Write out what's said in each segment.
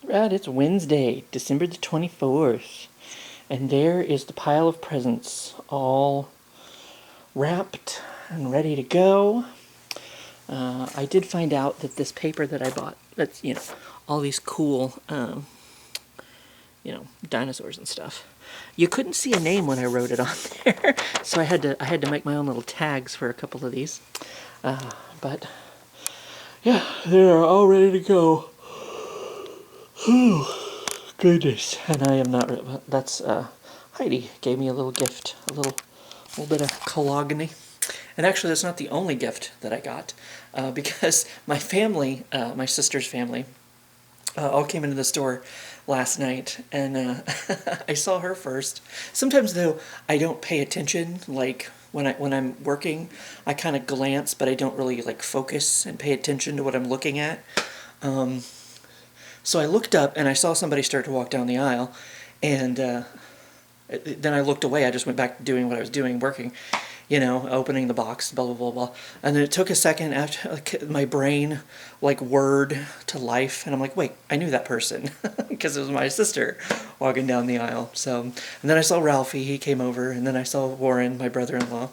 Right, it's Wednesday, December the 24th. And there is the pile of presents, all wrapped and ready to go. I did find out that this paper that I bought, that's, all these cool, dinosaurs and stuff. You couldn't see a name when I wrote it on there, so I had to make my own little tags for a couple of these. But yeah, they're all ready to go. Goodness, and I am not. That's Heidi gave me a little gift, a little bit of cologne. And actually, that's not the only gift that I got, because my family, my sister's family, all came into the store last night, and I saw her first. Sometimes though, I don't pay attention. Like when I'm working, I kind of glance, but I don't really like focus and pay attention to what I'm looking at. So I looked up and I saw somebody start to walk down the aisle, and then I looked away. I just went back to doing what I was doing, working, opening the box, blah, blah, blah, blah. And then it took a second after my brain, whirred to life. And I'm like, wait, I knew that person because it was my sister walking down the aisle. So, and then I saw Ralphie, he came over. And then I saw Warren, my brother-in-law.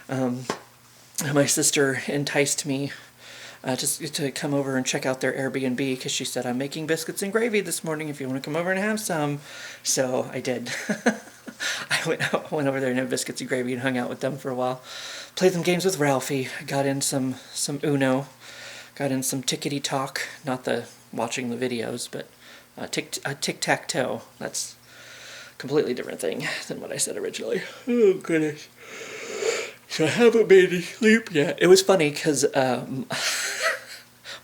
My sister enticed me just to come over and check out their Airbnb because she said, I'm making biscuits and gravy this morning if you want to come over and have some. So I did. I went over there and had biscuits and gravy and hung out with them for a while. Played some games with Ralphie. Got in some Uno. Got in some tickety-talk. Not the watching the videos, but tic-tac-toe. That's a completely different thing than what I said originally. Oh, goodness. So I haven't made any sleep yet. It was funny because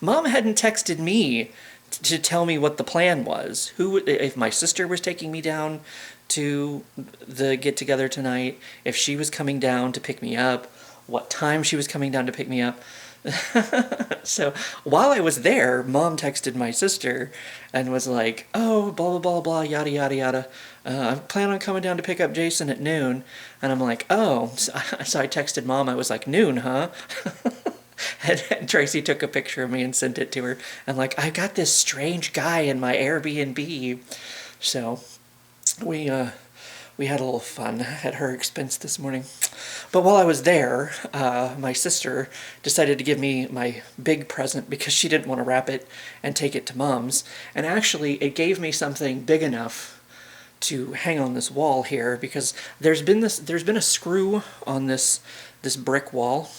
Mom hadn't texted me to tell me what the plan was. If my sister was taking me down to the get-together tonight, if she was coming down to pick me up, what time she was coming down to pick me up. So while I was there, Mom texted my sister and was like, oh, blah, blah, blah, blah, yada, yada, yada. I plan on coming down to pick up Jason at noon. And I'm like, oh. So I texted Mom. I was like, noon, huh? And Tracy took a picture of me and sent it to her. And I got this strange guy in my Airbnb. So we had a little fun at her expense this morning. But while I was there, my sister decided to give me my big present because she didn't want to wrap it and take it to Mom's. And actually, it gave me something big enough to hang on this wall here because there's been a screw on this brick wall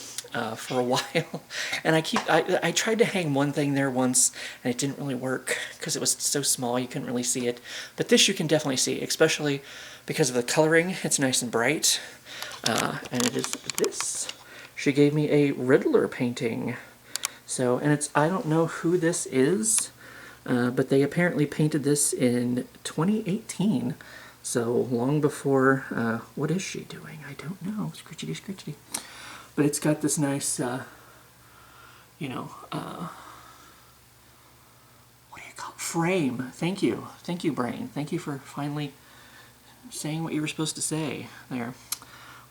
for a while, and I tried to hang one thing there once, and it didn't really work because it was so small you couldn't really see it. But this you can definitely see, especially because of the coloring. It's nice and bright, and it is this. She gave me a Riddler painting, so I don't know who this is, but they apparently painted this in 2018. So long before, what is she doing? I don't know. Scritchety, scritchety. But it's got this nice, what do you call it? Frame. Thank you. Thank you, Brain. Thank you for finally saying what you were supposed to say there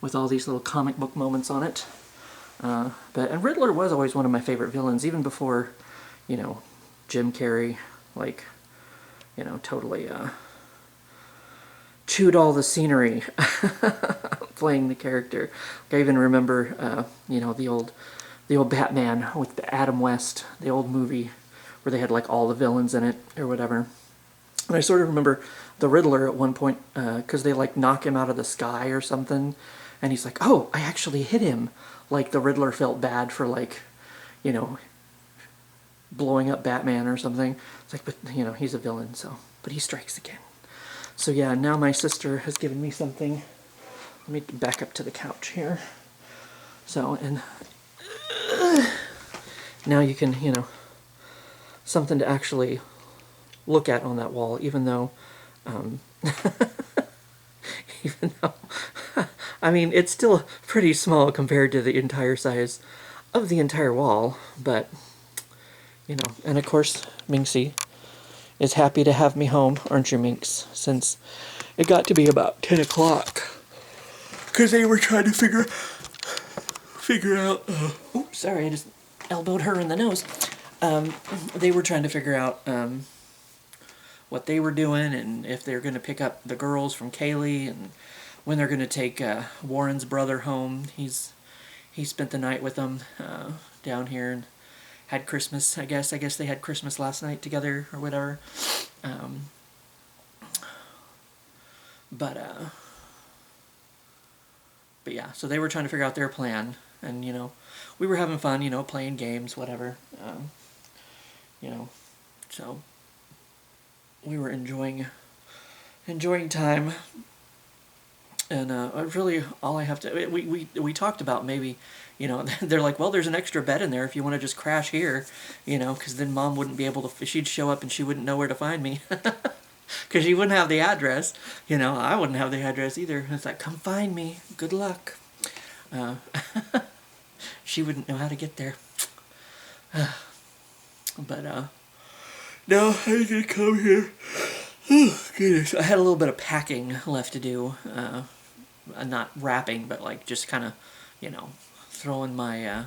with all these little comic book moments on it. And Riddler was always one of my favorite villains, even before, Jim Carrey, totally chewed all the scenery playing the character. I even remember, the old Batman with Adam West, the old movie where they had all the villains in it or whatever. And I sort of remember the Riddler at one point because they knock him out of the sky or something, and he's like, "Oh, I actually hit him." The Riddler felt bad for blowing up Batman or something. It's but he's a villain, so but he strikes again. So yeah, now my sister has given me something. Let me back up to the couch here. So, and now you can, something to actually look at on that wall, even though, I mean, it's still pretty small compared to the entire size of the entire wall, but, and of course, Minxie is happy to have me home, aren't you, Minx? Since it got to be about 10 o'clock. Because they were trying to figure out... oops, sorry, I just elbowed her in the nose. They were trying to figure out what they were doing, and if they're going to pick up the girls from Kaylee, and when they're going to take Warren's brother home. He spent the night with them down here and had Christmas. I guess they had Christmas last night together or whatever. But yeah, so they were trying to figure out their plan, and we were having fun, playing games, whatever. So we were enjoying time. And really, all I have to... We talked about maybe, they're like, well, there's an extra bed in there if you want to just crash here, because then Mom wouldn't be able to... She'd show up and she wouldn't know where to find me. Because she wouldn't have the address. I wouldn't have the address either. It's like, come find me. Good luck. She wouldn't know how to get there. But, no, I did come here. Oh, goodness. I had a little bit of packing left to do. Not wrapping, but like just kind of, throwing my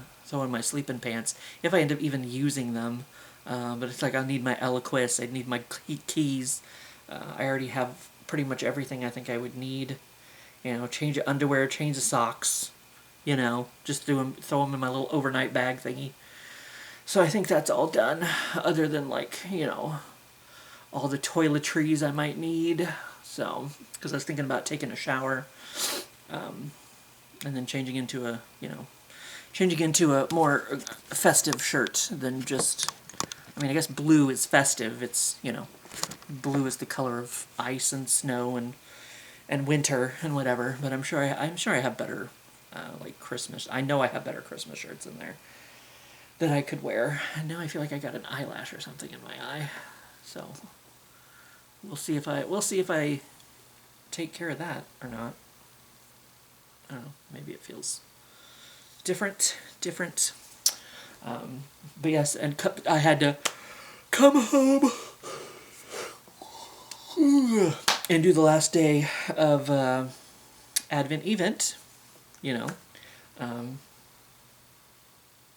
sleeping pants. If I end up even using them. But it's like I need my Eloquist. I need my keys. I already have pretty much everything I think I would need. Change of underwear, change of socks. Just throw them in my little overnight bag thingy. So I think that's all done. Other than like, all the toiletries I might need. So, because I was thinking about taking a shower, and then changing into a more festive shirt than just. I mean, I guess blue is festive. It's blue is the color of ice and snow and winter and whatever. But I'm sure I have better like Christmas. I know I have better Christmas shirts in there that I could wear. And now I feel like I got an eyelash or something in my eye. So. We'll see if I take care of that or not. I don't know. Maybe it feels different. But yes, and I had to come home and do the last day of Advent event.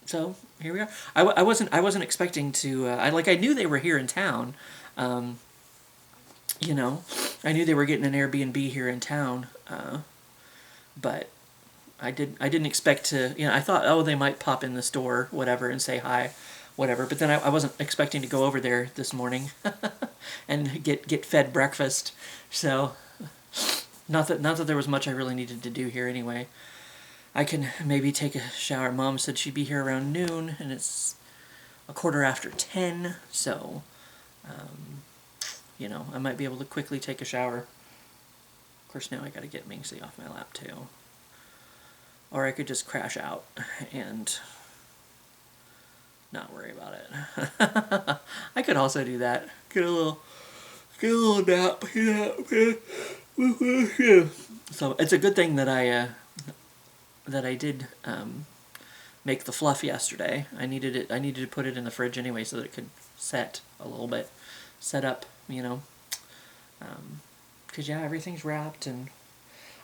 So here we are. I wasn't expecting to. I knew they were here in town. I knew they were getting an Airbnb here in town, but I didn't expect to. I thought, oh, they might pop in the store, whatever, and say hi, whatever. But then I wasn't expecting to go over there this morning and get fed breakfast. So, not that there was much I really needed to do here anyway. I can maybe take a shower. Mom said she'd be here around noon, and it's 10:15. So. I might be able to quickly take a shower. Of course, now I gotta get Minxie off my lap, too. Or I could just crash out and not worry about it. I could also do that. Get a little nap. So it's a good thing that I did make the fluff yesterday. I needed to put it in the fridge anyway so that it could set a little bit. Set up, because everything's wrapped, and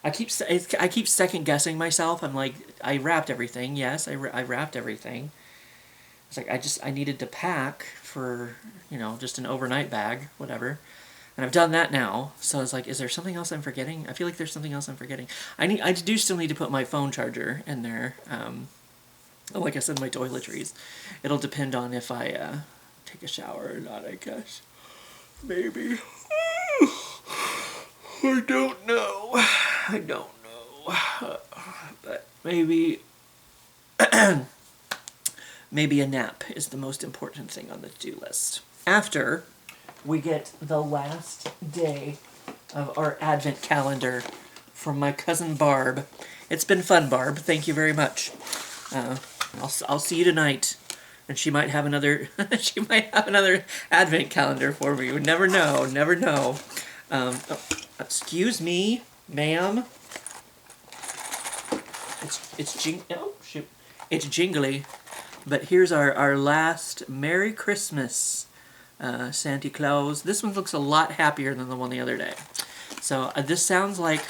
I keep second guessing myself. I'm like, I wrapped everything. Yes, I wrapped everything. It's like I needed to pack for just an overnight bag, whatever, and I've done that now. So I was like, is there something else I'm forgetting? I feel like there's something else I'm forgetting. I do still need to put my phone charger in there. Like I said, my toiletries. It'll depend on if I take a shower or not, I guess. Maybe. I don't know. But maybe maybe a nap is the most important thing on the to-do list. After we get the last day of our Advent calendar from my cousin Barb. It's been fun, Barb. Thank you very much. I'll see you tonight. And she might have another Advent calendar for me. You never know. Excuse me, ma'am. It's jingly. But here's our last Merry Christmas Santa Claus. This one looks a lot happier than the one the other day. So this sounds like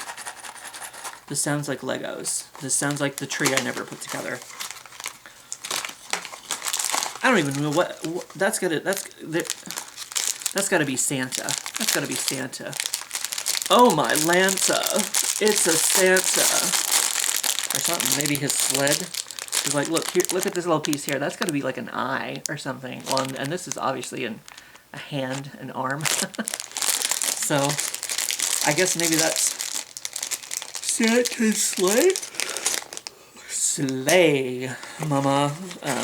Legos. This sounds like the tree I never put together. I don't even know what that's gonna. That's gotta be Santa. That's gotta be Santa. Oh my Lanta. It's a Santa. Or something. Maybe his sled. He's like, look here, look at this little piece here. That's gotta be like an eye or something. Well, and this is obviously a hand, an arm. So, I guess maybe that's Santa's sleigh? Sleigh, mama.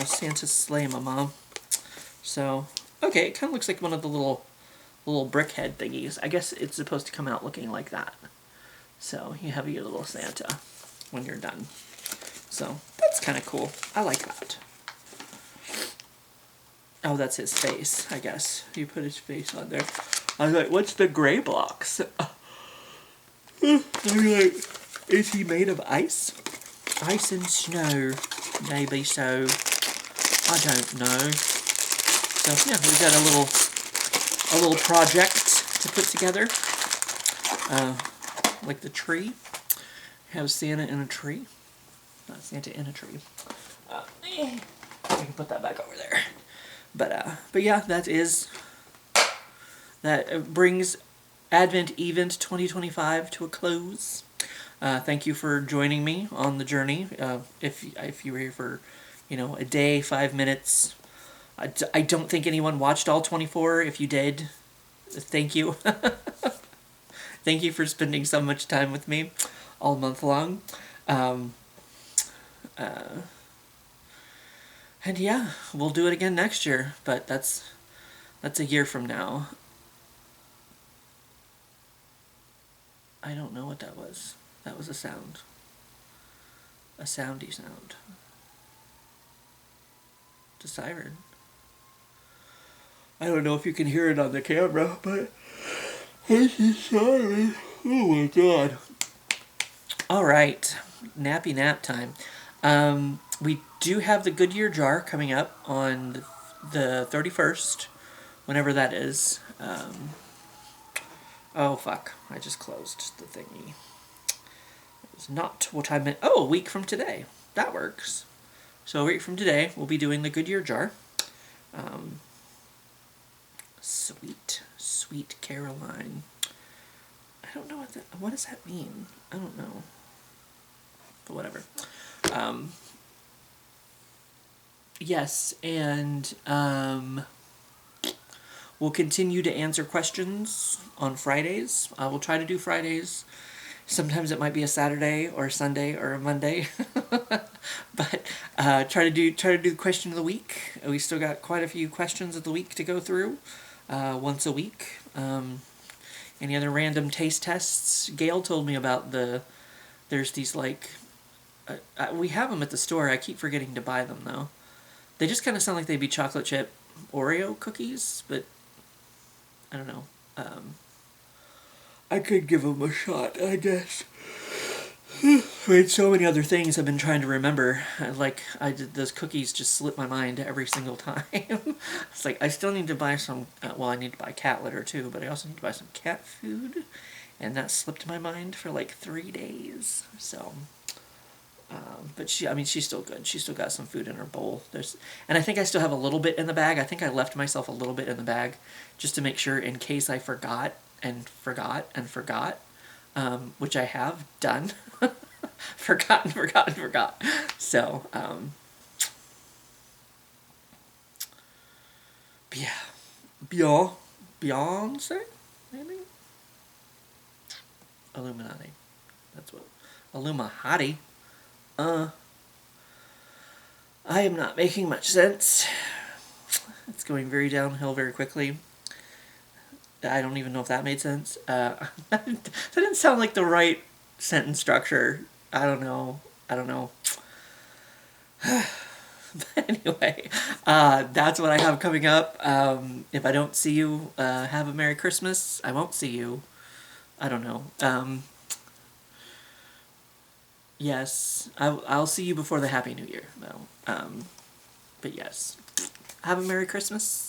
Santa's sleigh, mama. So, okay, it kind of looks like one of the little brick head thingies. I guess it's supposed to come out looking like that. So, you have your little Santa when you're done. So, that's kind of cool. I like that. Oh, that's his face, I guess. You put his face on there. I was like, what's the gray box? I'm like, is he made of ice? Ice and snow. Maybe so. I don't know. So yeah, we've got a little project to put together. Like the tree. Have Santa in a tree. Not Santa in a tree. We can put that back over there. But yeah, that brings Advent Event 2025 to a close. Thank you for joining me on the journey. If you were here for, a day, 5 minutes, I don't think anyone watched all 24. If you did, thank you. Thank you for spending so much time with me all month long. And yeah, we'll do it again next year, but that's a year from now. I don't know what that was. That was a sound. A soundy sound. It's a siren. I don't know if you can hear it on the camera, but it's a siren. Oh my god. Alright, nappy nap time. We do have the Goodyear jar coming up on the 31st, whenever that is. Oh, fuck. I just closed the thingy. It was not what I meant. Oh, a week from today. That works. So a week from today, we'll be doing the Goodyear jar. Sweet Caroline. I don't know what does that mean? I don't know. But whatever. Yes, and we'll continue to answer questions on Fridays. I will try to do Fridays. Sometimes it might be a Saturday or a Sunday or a Monday. But try to do the question of the week. We still got quite a few questions of the week to go through. Once a week. Any other random taste tests? Gail told me about there's these like, we have them at the store. I keep forgetting to buy them though. They just kind of sound like they'd be chocolate chip Oreo cookies, but I don't know. I could give them a shot, I guess. I mean, so many other things I've been trying to remember. Like, those cookies just slip my mind every single time. It's like, I still need to buy some, I need to buy cat litter too, but I also need to buy some cat food. And that slipped my mind for like 3 days. So, but she's still good. She's still got some food in her bowl. And I think I still have a little bit in the bag. I think I left myself a little bit in the bag just to make sure in case I forgot, which I have done. forgot. So, yeah. Beyonce, maybe? Illuminati. That's what. Illumahati. I am not making much sense. It's going very downhill very quickly. I don't even know if that made sense. That didn't sound like the right sentence structure. I don't know. But anyway, that's what I have coming up. If I don't see you, have a Merry Christmas. I won't see you. I don't know. Yes, I'll see you before the Happy New Year, though. But yes, have a Merry Christmas.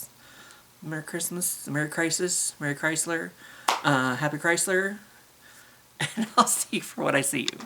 Merry Christmas, Merry Crisis, Merry Chrysler, Happy Chrysler, and I'll see you for what I see you.